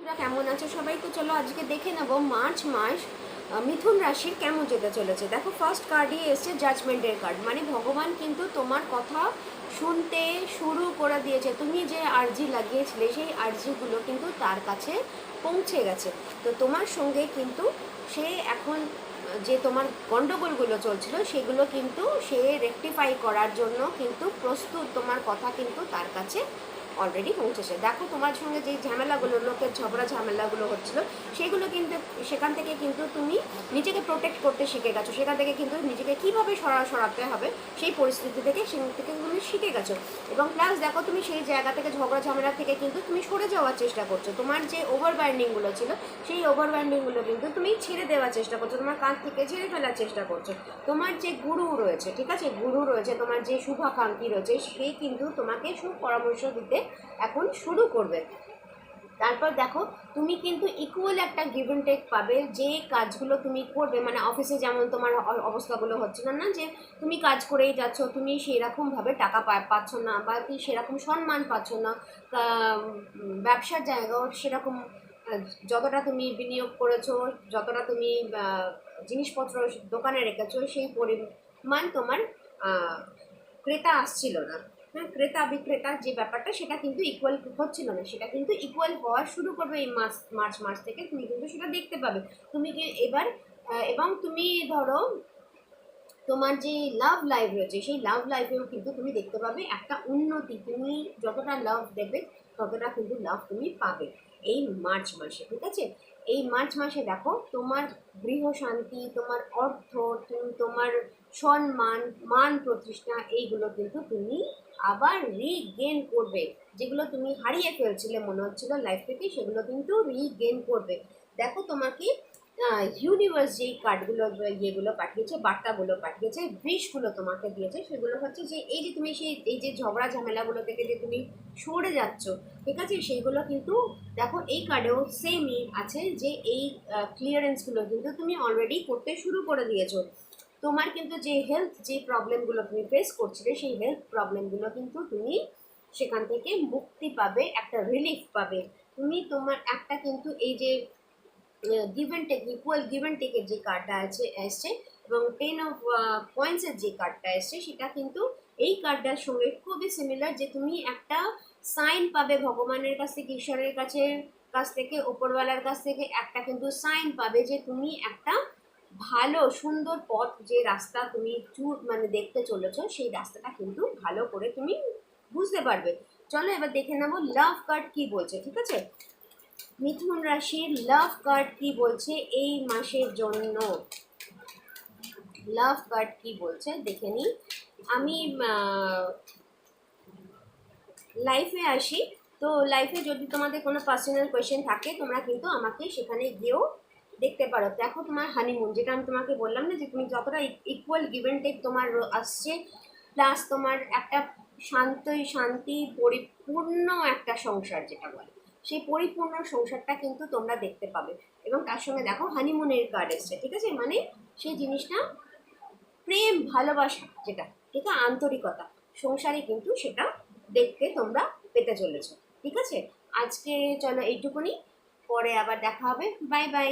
তোমরা কেমন আছো সবাই? তো চলো আজকে দেখে নেব মার্চ মাস মিথুন রাশির কেমন যেতে চলেছে। দেখো ফার্স্ট কার্ডই এসছে জাজমেন্টের কার্ড, মানে ভগবান কিন্তু তোমার কথা শুনতে শুরু করে দিয়েছে। তুমি যে আর্জি লাগিয়েছিলে সেই আর্জিগুলো কিন্তু তার কাছে পৌঁছে গেছে। তো তোমার সঙ্গে কিন্তু সে এখন যে তোমার গণ্ডগোলগুলো চলছিল সেগুলো কিন্তু সে রেকটিফাই করার জন্য কিন্তু প্রস্তুত। তোমার কথা কিন্তু তার কাছে অলরেডি পৌঁছেছে। দেখো তোমার সঙ্গে যে ঝামেলাগুলো, লোকের ঝগড়া ঝামেলাগুলো হচ্ছিল, সেগুলো কিন্তু সেখান থেকে কিন্তু তুমি নিজেকে প্রোটেক্ট করতে শিখে গেছো। সেখান থেকে কিন্তু নিজেকে কীভাবে সরাতে হবে সেই পরিস্থিতি থেকে সেখান থেকে তুমি শিখে গেছো। এবং প্লাস দেখো তুমি সেই জায়গা থেকে ঝগড়া ঝামেলা থেকে কিন্তু তুমি সরে যাওয়ার চেষ্টা করছো। তোমার যে ওভারবার্নিংগুলো ছিল সেই ওভারবার্নিংগুলো কিন্তু তুমি ছেড়ে দেওয়ার চেষ্টা করছো, তোমার কাঁধ থেকে ঝেড়ে ফেলার চেষ্টা করছো। তোমার যে গুরু রয়েছে, ঠিক আছে, গুরু রয়েছে, তোমার যে শুভাকাঙ্ক্ষী রয়েছে, সেই কিন্তু তোমাকে সুপরামর্শ দিতে এখন শুরু করবে। তারপর দেখো তুমি কিন্তু ইকুয়াল একটা গিভ অ্যান্ড টেক পাবে। যে কাজগুলো তুমি করবে, মানে অফিসে যেমন তোমার অবস্থাগুলো হচ্ছিল না, যে তুমি কাজ করেই যাচ্ছ, তুমি সেরকমভাবে টাকা পাচ্ছ না, বা তুমি সেরকম সম্মান পাচ্ছ না, ব্যবসার জায়গাও সেরকম যতটা তুমি বিনিয়োগ করেছো, যতটা তুমি জিনিসপত্র দোকানে রেখেছো, সেই পরিমাণ তোমার ক্রেতা আসছিল না। হ্যাঁ, ক্রেতা বিক্রেতার যে ব্যাপারটা সেটা কিন্তু ইকুয়াল হচ্ছিল না, সেটা কিন্তু ইকুয়াল হওয়া শুরু করবে এই মার্চ মাস থেকে। তুমি কিন্তু সেটা দেখতে পাবে। তুমি কি এবার এবং তুমি ধরো তোমার যে লাভ লাইফ রয়েছে সেই লাভ লাইফেও কিন্তু তুমি দেখতে পাবে একটা উন্নতি। তুমি যতটা লাভ দেবে ততটা কিন্তু লাভ তুমি পাবে এই মার্চ মাসে, ঠিক আছে। এই মার্চ মাসে দেখো তোমার গৃহ শান্তি, তোমার অর্থ, তোমার সম্মান, মান প্রতিষ্ঠা, এইগুলো কিন্তু তুমি আবার রিগেন করবে। যেগুলো তুমি হারিয়ে ফেলছিলে মনে হচ্ছিল লাইফ থেকে, সেগুলো কিন্তু রিগেন করবে। দেখো তোমাকে ইউনিভার্স যেই কার্ডগুলো ইয়েগুলো পাঠিয়েছে, বার্তাগুলো পাঠিয়েছে, উইশগুলো তোমাকে দিয়েছে, সেগুলো হচ্ছে যে এই যে তুমি এই যে ঝগড়া ঝামেলাগুলো থেকে যে তুমি সরে যাচ্ছ, ঠিক আছে, সেইগুলো কিন্তু দেখো এই কার্ডেও সেমই আছে, যে এই ক্লিয়ারেন্সগুলো কিন্তু তুমি অলরেডি করতে শুরু করে দিয়েছো। তোমার কিন্তু যে হেলথ যে প্রবলেমগুলো তুমি ফেস করছিলে, সেই হেলথ প্রবলেমগুলো কিন্তু তুমি সেখান থেকে মুক্তি পাবে, একটা রিলিফ পাবে। তুমি তোমার একটা কিন্তু এই যে give and take, equal give and টেকের যে কার্ডটা এসছে, এবং 10 of Coins-এর যে কার্ডটা এসছে, সেটা কিন্তু এই কার্ডটার সঙ্গে খুবই সিমিলার। যে তুমি একটা সাইন পাবে ভগবানের কাছ থেকে, ঈশ্বরের কাছ থেকে, ওপরওয়ালার কাছ থেকে একটা কিন্তু সাইন পাবে যে তুমি একটা ভালো সুন্দর পথ, যে রাস্তা তুমি মানে দেখতে চলেছো, সেই রাস্তাটা কিন্তু ভালো করে তুমি বুঝতে পারবে। চলো এবার দেখে নেবো লাভ কার্ড কি বলছে, ঠিক আছে। মিথুন রাশির লাভ কার্ড কি বলছে এই মাসের জন্য, লাভ কার্ড কি বলছে দেখে নিই। আমি লাইফে আসি, তো লাইফে যদি তোমাদের কোনো পার্সোনাল কোয়েশ্চেন থাকে তোমরা কিন্তু আমাকে সেখানে গিয়েও দেখতে পারো। দেখো তোমার হানিমুন, যেটা আমি তোমাকে বললাম না, যে তুমি যতটা ইকুয়াল গিভ অ্যান্ড টেক তোমার আসছে, প্লাস তোমার একটা শান্তি পরিপূর্ণ একটা সংসার যেটা বলে, সেই পরিপূর্ণ সংসারটা কিন্তু তোমরা দেখতে পাবে। এবং তার সঙ্গে দেখো হানিমুনের কার্ড এসছে, ঠিক আছে, মানে সেই জিনিসটা প্রেম ভালোবাসা যেটা, ঠিক আছে, আন্তরিকতা সংসারে কিন্তু সেটা দেখতে তোমরা পেতে চলেছো, ঠিক আছে। আজকে চলো এইটুকুনি, পরে আবার দেখা হবে। Bye bye.